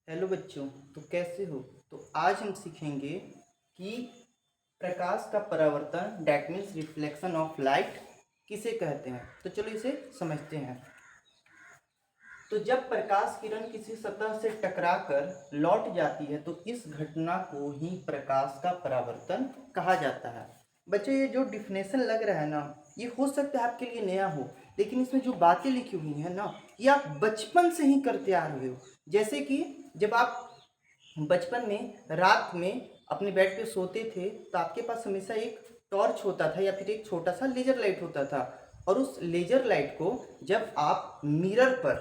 Hello बच्चों। तो कैसे हो? तो आज हम सीखेंगे कि प्रकाश का परावर्तन that means reflection of light किसे कहते हैं। तो चलो इसे समझते हैं। तो जब प्रकाश किरण किसी सतह से टकराकर लौट जाती है तो इस घटना को ही प्रकाश का परावर्तन कहा जाता है। बच्चों, ये जो डिफिनेशन लग रहा है ना, ये हो सकता है आपके लिए नया हो, लेकिन इसमें जो बातें लिखी हुई हैं ना, ये आप बचपन से ही करते आ रहे हो। जैसे कि जब आप बचपन में रात में अपने बेड पे सोते थे तो आपके पास हमेशा एक टॉर्च होता था या फिर एक छोटा सा लेजर लाइट होता था। और उस लेजर लाइट को जब आप मिरर पर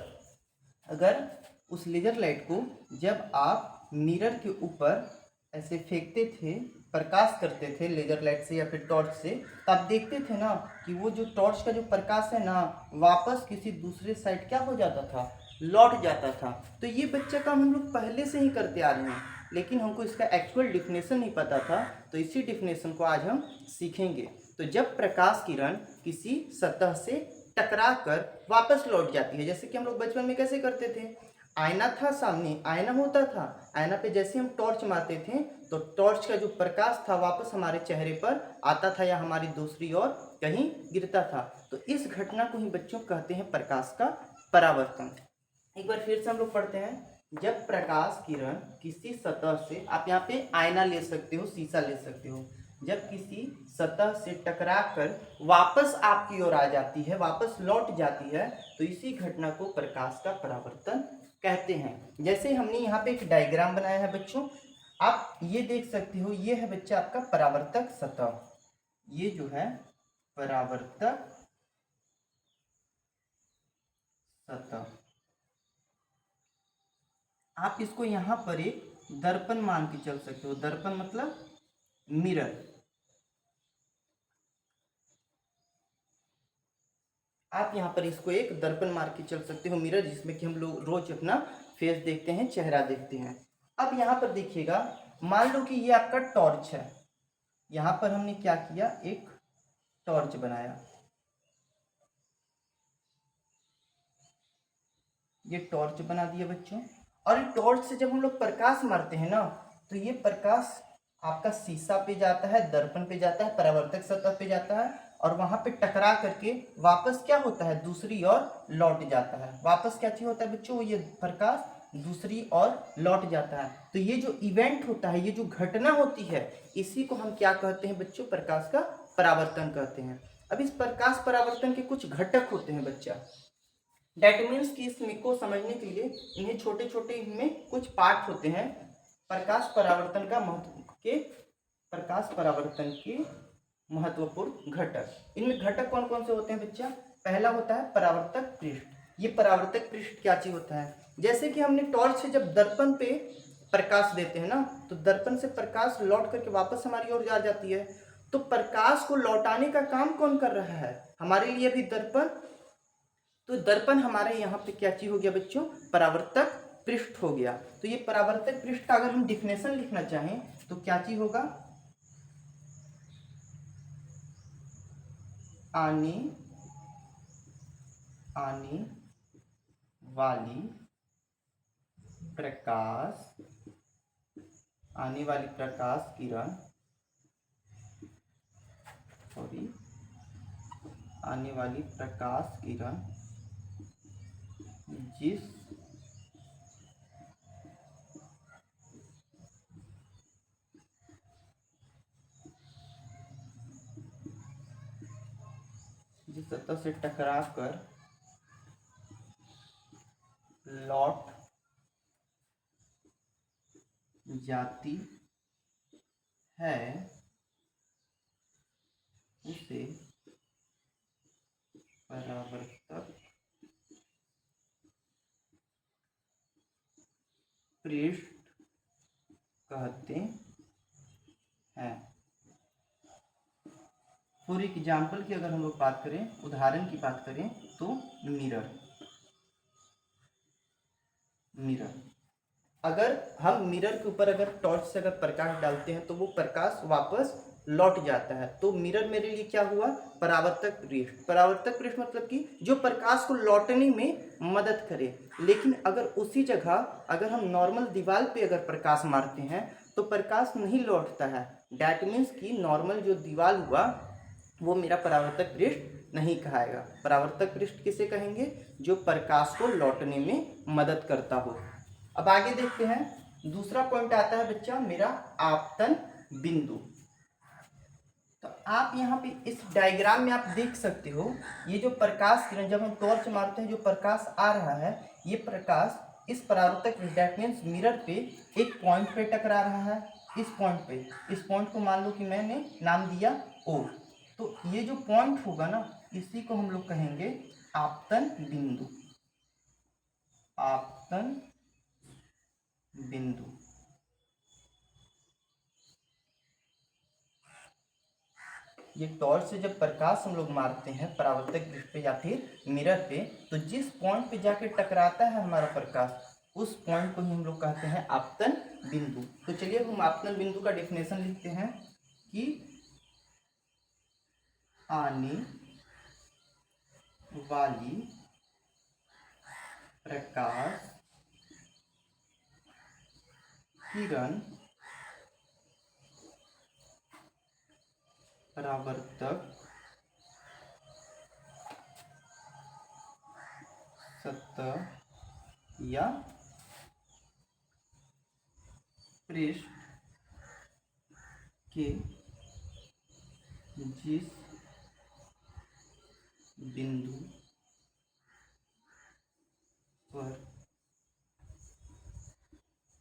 अगर उस लेजर लाइट को जब आप मिरर के ऊपर ऐसे फेंकते थे, प्रकाश करते थे लेजर लाइट से या फिर टॉर्च से, तो आप देखते थे ना कि वो जो टॉर्च का जो प्रकाश है ना, वापस किसी दूसरे साइड क्या हो जाता था, लौट जाता था। तो ये बच्चा काम हम लोग पहले से ही करते आ रहे हैं, लेकिन हमको इसका एक्चुअल डिफिनेशन नहीं पता था। तो इसी डिफिनेशन को आज हम सीखेंगे। तो जब प्रकाश किरण किसी सतह से टकरा कर वापस लौट जाती है, जैसे कि हम लोग बचपन में कैसे करते थे, आईना था सामने, आईना होता था, आईना पे जैसे हम टॉर्च मारते थे तो टॉर्च का जो प्रकाश था वापस हमारे चेहरे पर आता था या हमारी दूसरी ओर कहीं गिरता था। तो इस घटना को ही बच्चों कहते हैं प्रकाश का परावर्तन। एक बार फिर से हम लोग पढ़ते हैं। जब प्रकाश किरण किसी सतह से, आप यहाँ पे आईना ले सकते हो, शीशा ले सकते हो, जब किसी सतह से टकराकर वापस आपकी ओर आ जाती है, वापस लौट जाती है, तो इसी घटना को प्रकाश का परावर्तन कहते हैं। जैसे हमने यहाँ पे एक डायग्राम बनाया है बच्चों, आप ये देख सकते हो, ये है बच्चा आपका परावर्तक सतह। ये जो है परावर्तक सतह। आप इसको यहाँ पर एक दर्पण मान के चल सकते हो। दर्पण मतलब मिरर। आप यहाँ पर इसको एक दर्पण मार के चल सकते हो, मिरर, जिसमें कि हम लोग रोज अपना फेस देखते हैं, चेहरा देखते हैं। अब यहाँ पर देखिएगा, मान लो कि ये आपका टॉर्च है। यहाँ पर हमने क्या किया, एक टॉर्च बनाया। ये टॉर्च बना दिया बच्चों। और टॉर्च से जब हम लोग प्रकाश मारते हैं ना, तो ये प्रकाश आपका शीशा पे जाता है, दर्पण पे जाता है, परावर्तक सतह पे जाता है, और वहां पे टकरा करके वापस क्या होता है, दूसरी ओर लौट जाता है। वापस क्या चीज होता है बच्चों, ये प्रकाश दूसरी ओर लौट जाता है। तो ये जो इवेंट होता है, ये जो घटना होती है, इसी को हम क्या कहते हैं बच्चों, प्रकाश का परावर्तन कहते हैं। अब इस प्रकाश परावर्तन के कुछ घटक होते हैं बच्चा। डेट मीन्स कि इसमें को समझने के लिए इन्हें छोटे छोटे इनमें कुछ पार्ट होते हैं। प्रकाश परावर्तन का महत्व के प्रकाश परावर्तन के महत्वपूर्ण घटक, इनमें घटक कौन कौन से होते हैं बच्चा? पहला होता है परावर्तक पृष्ठ। ये परावर्तक पृष्ठ क्या चीज होता है, जैसे कि हमने टॉर्च से जब दर्पण पे प्रकाश देते हैं ना, तो दर्पण से प्रकाश लौट करके वापस हमारी ओर जा जाती है। तो प्रकाश को लौटाने का काम कौन कर रहा है हमारे लिए भी? दर्पण। तो दर्पण हमारे यहाँ पे क्या चीज हो गया बच्चों? परावर्तक पृष्ठ हो गया। तो ये परावर्तक पृष्ठ का अगर हम डिफिनेशन लिखना चाहें तो क्या चीज होगा? आने आने वाली प्रकाश आने वाली प्रकाश किरण, सॉरी, आने वाली प्रकाश किरण जिस जिस सतह से टकरा कर लौट जाती है उसे परावर्तक पृष्ठ कहते हैं। फॉर एग्जाम्पल की अगर हम लोग बात करें, उदाहरण की बात करें, तो मिरर। मिरर, अगर हम मिरर के ऊपर अगर टॉर्च से अगर प्रकाश डालते हैं तो वो प्रकाश वापस लौट जाता है। तो मिरर मेरे लिए क्या हुआ, परावर्तक पृष्ठ। परावर्तक पृष्ठ मतलब कि जो प्रकाश को लौटने में मदद करे। लेकिन अगर उसी जगह अगर हम नॉर्मल दीवार पे अगर प्रकाश मारते हैं तो प्रकाश नहीं लौटता है। डैट मीन्स कि नॉर्मल जो दीवार हुआ वो मेरा परावर्तक पृष्ठ नहीं कहाएगा। परावर्तक पृष्ठ किसे कहेंगे, जो प्रकाश को लौटने में मदद करता हो। अब आगे देखते हैं, दूसरा पॉइंट आता है बच्चा मेरा आपतन बिंदु। तो आप यहाँ पे इस डायग्राम में आप देख सकते हो, ये जो प्रकाश किरण जब हम टॉर्च मारते हैं जो प्रकाश आ रहा है, ये प्रकाश इस परावर्तक दैट मीन्स मिरर पे एक पॉइंट पे टकरा रहा है। इस पॉइंट पे, इस पॉइंट को मान लो कि मैंने नाम दिया O। तो ये जो पॉइंट होगा ना, इसी को हम लोग कहेंगे आपतन बिंदु। आपतन बिंदु। ये टॉर्च से जब प्रकाश हम लोग मारते हैं परावर्तक पृष्ठ पे या फिर मिरर पे, तो जिस पॉइंट पे जाके टकराता है हमारा प्रकाश, उस पॉइंट को ही हम लोग कहते हैं आपतन बिंदु। तो चलिए हम आपतन बिंदु का डेफिनेशन लिखते हैं कि आने वाली प्रकाश किरण परावर्तक सतह या पृष्ठ के जिस बिंदु पर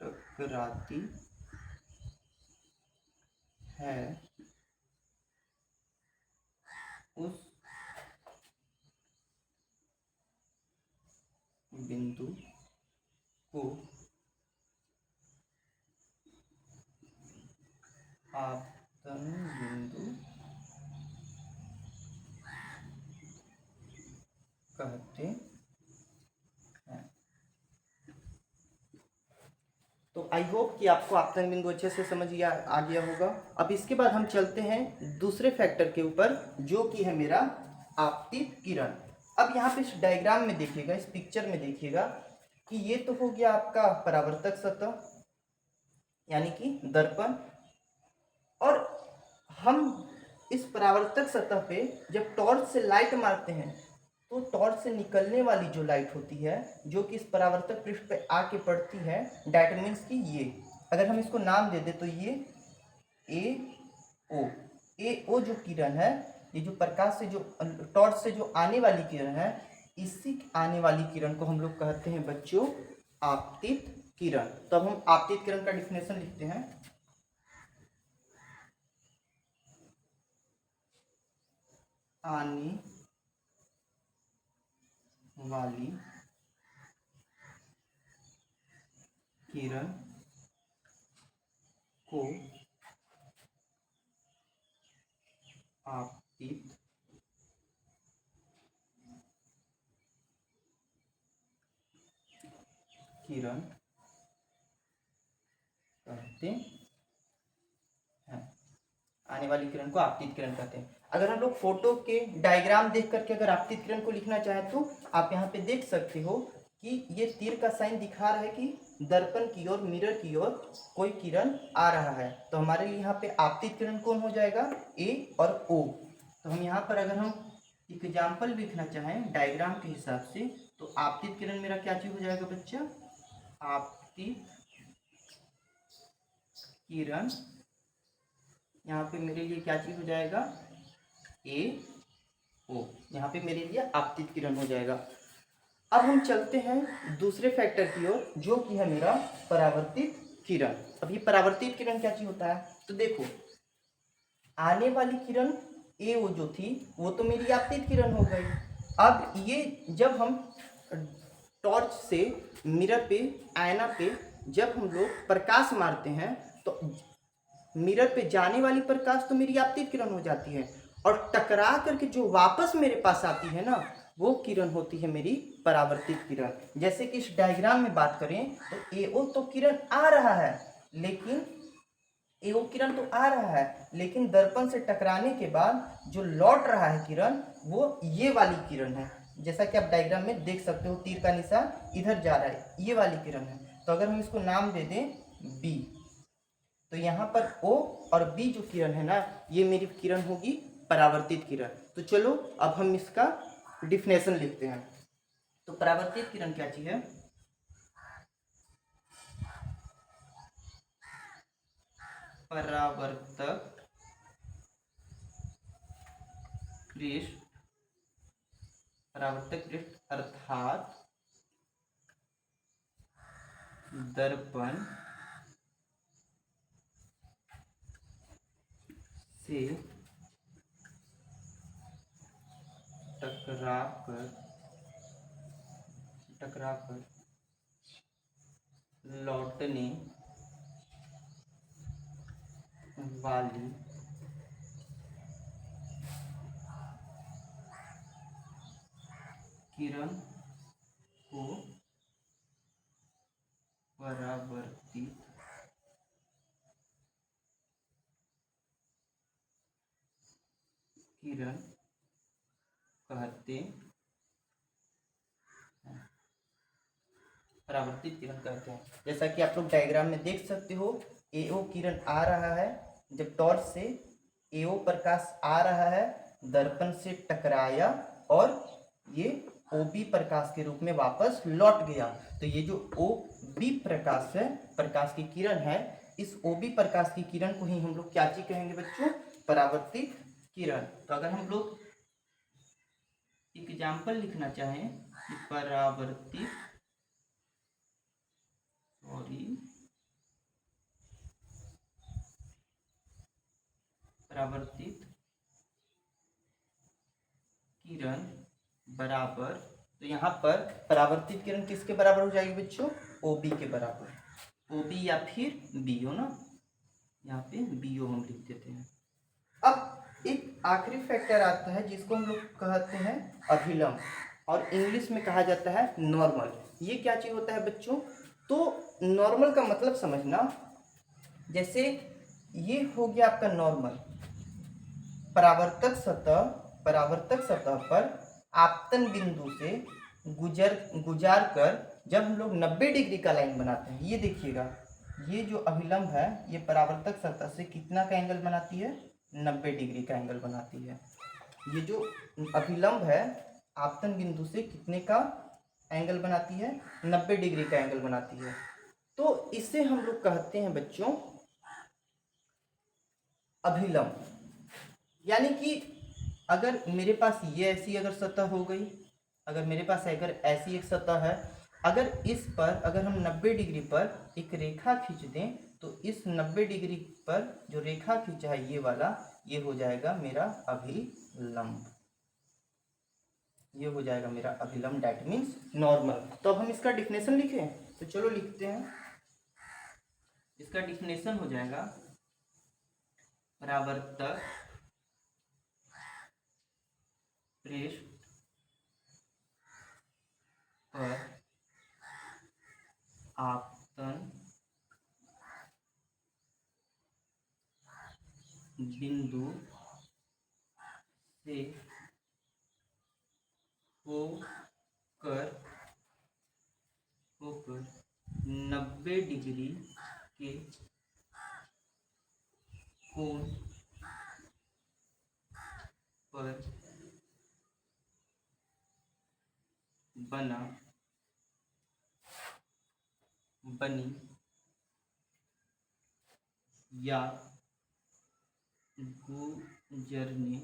टकराती है उस बिंदु को आपतन बिंदु कहते हैं। तो आई होप कि आपको आपतन बिंदु अच्छे से समझ आ गया होगा। अब इसके बाद हम चलते हैं दूसरे फैक्टर के ऊपर, जो कि है मेरा आपतित किरण। अब यहाँ पे इस डायग्राम में देखिएगा, इस पिक्चर में देखिएगा कि ये तो हो गया आपका परावर्तक सतह यानी कि दर्पण, और हम इस परावर्तक सतह पे जब टॉर्च से लाइट मारते हैं तो टॉर्च से निकलने वाली जो लाइट होती है जो कि इस परावर्तक पृष्ठ पे आके पड़ती है, डैट मीन्स कि ये अगर हम इसको नाम दे दे तो ये ए ओ जो किरण है, ये जो प्रकाश से जो टॉर्च से जो आने वाली किरण है, इसी आने वाली किरण को हम लोग कहते हैं बच्चों आपतित किरण। तब हम आपतित किरण का डिफिनेशन लिखते हैं, आने वाली किरण को आपतित किरण कहते हैं। आने वाली किरण को आपतित किरण कहते हैं। अगर हम लोग फोटो के डायग्राम देख करके अगर आपतित किरण को लिखना चाहें तो आप यहाँ पे देख सकते हो कि ये तीर का साइन दिखा रहा है कि दर्पण की ओर, मिरर की ओर कोई किरण आ रहा है। तो हमारे लिए यहाँ पे आपतित किरण कौन हो जाएगा, ए और ओ। तो हम यहाँ पर अगर हम एग्जाम्पल लिखना चाहें डायग्राम के हिसाब से तो आपतित किरण मेरा क्या चीज हो जाएगा बच्चा, आपतित किरण यहाँ पे मेरे लिए क्या चीज हो जाएगा, ए ओ। यहाँ पे मेरे लिए आपतित किरण हो जाएगा। अब हम चलते हैं दूसरे फैक्टर की ओर जो कि है मेरा परावर्तित किरण। अब ये परावर्तित किरण क्या चीज होता है, तो देखो आने वाली किरण ए ओ जो थी वो तो मेरी आपतित किरण हो गई। अब ये जब हम टॉर्च से मिरर पे, आईना पे जब हम लोग प्रकाश मारते हैं तो मिरर पे जाने वाली प्रकाश तो मेरी आपतित किरण हो जाती है, और टकरा करके जो वापस मेरे पास आती है ना वो किरण होती है मेरी परावर्तित किरण। जैसे कि इस डायग्राम में बात करें तो ए ओ तो किरण आ रहा है, लेकिन एओ किरण तो आ रहा है, लेकिन दर्पण से टकराने के बाद जो लौट रहा है किरण वो ये वाली किरण है। जैसा कि आप डायग्राम में देख सकते हो, तीर का निशान इधर जा रहा है, ये वाली किरण है। तो अगर हम इसको नाम दे दें बी, तो यहाँ पर ओ और बी जो किरण है ना, ये मेरी किरण होगी परावर्तित किरण। तो चलो अब हम इसका डिफिनेशन लिखते हैं। तो परावर्तित किरण क्या चीज है? परावर्तक पृष्ठ, परावर्तक पृष्ठ अर्थात दर्पण से टकराकर लौटने वाली किरण को परावर्तित किरण कहते हैं, परावर्तित किरण कहते हैं। जैसा कि आप लोग डायग्राम में देख सकते हो, एओ किरण आ रहा है, जब टॉर्च से एओ प्रकाश आ रहा है, दर्पण से टकराया और ये ओबी प्रकाश के रूप में वापस लौट गया। तो ये जो ओ बी प्रकाश है, प्रकाश की किरण है, इस ओबी प्रकाश की किरण को ही हम लोग क्या चीज कहेंगे बच्चों? परावर्तित किरण। तो अगर हम लोग एग्जाम्पल लिखना चाहें कि परावर्तित किरण बराबर, तो यहाँ पर परावर्तित किरण किसके बराबर हो जाएगी बच्चों? ओबी के बराबर। ओबी या फिर बीओ ना, यहाँ पे बीओ हम लिख देते हैं। अब एक आखिरी फैक्टर आता है जिसको हम लोग कहते हैं अभिलंब, और इंग्लिश में कहा जाता है नॉर्मल। ये क्या चीज होता है बच्चों? तो नॉर्मल का मतलब समझना, जैसे ये हो गया आपका नॉर्मल, परावर्तक सतह पर आपतन बिंदु से गुजार कर जब हम लोग 90 डिग्री का लाइन बनाते हैं, ये देखिएगा, ये जो अभिलंब है ये परावर्तक सतह से कितना का एंगल बनाती है? 90 डिग्री का एंगल बनाती है। ये जो अभिलंब है आपतन बिंदु से कितने का एंगल बनाती है? 90 डिग्री का एंगल बनाती है। तो इसे हम लोग कहते हैं बच्चों अभिलंब। यानी कि अगर मेरे पास ये ऐसी अगर सतह हो गई, अगर मेरे पास अगर ऐसी एक सतह है, अगर इस पर अगर हम 90 डिग्री पर एक रेखा खींच दें, तो इस 90 डिग्री पर जो रेखा खींचा है ये वाला, ये हो जाएगा मेरा अभिलंब, ये हो जाएगा मेरा अभिलंब, दैट मीन्स नॉर्मल। तो अब हम इसका डिफिनेशन लिखें, तो चलो लिखते हैं। इसका डिफिनेशन हो जाएगा परावर्तक पृष्ठ पर आपतन बिंदु से होकर 90 डिग्री के कोण पर बनी या गुजरने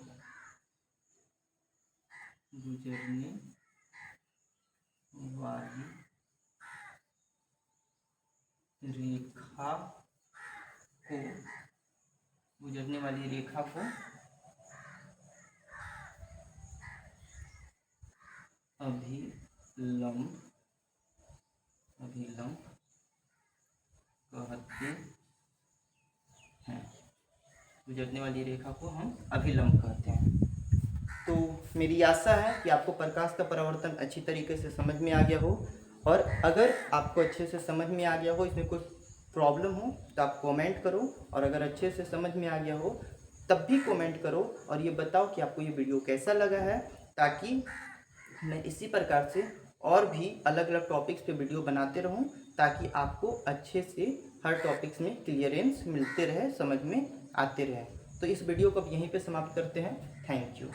वाली रेखा को अभिलंब कहते हैं। गुजरने वाली रेखा को हम अभिलंब कहते हैं। तो मेरी आशा है कि आपको प्रकाश का परावर्तन अच्छी तरीके से समझ में आ गया हो, और अगर आपको अच्छे से समझ में आ गया हो, इसमें कोई प्रॉब्लम हो तो आप कमेंट करो, और अगर अच्छे से समझ में आ गया हो तब भी कमेंट करो और ये बताओ कि आपको ये वीडियो कैसा लगा है, ताकि मैं इसी प्रकार से और भी अलग अलग टॉपिक्स पे वीडियो बनाते रहूं, ताकि आपको अच्छे से हर टॉपिक्स में क्लियरेंस मिलते रहे, समझ में आते रहे। तो इस वीडियो को अब यहीं पे समाप्त करते हैं। Thank you.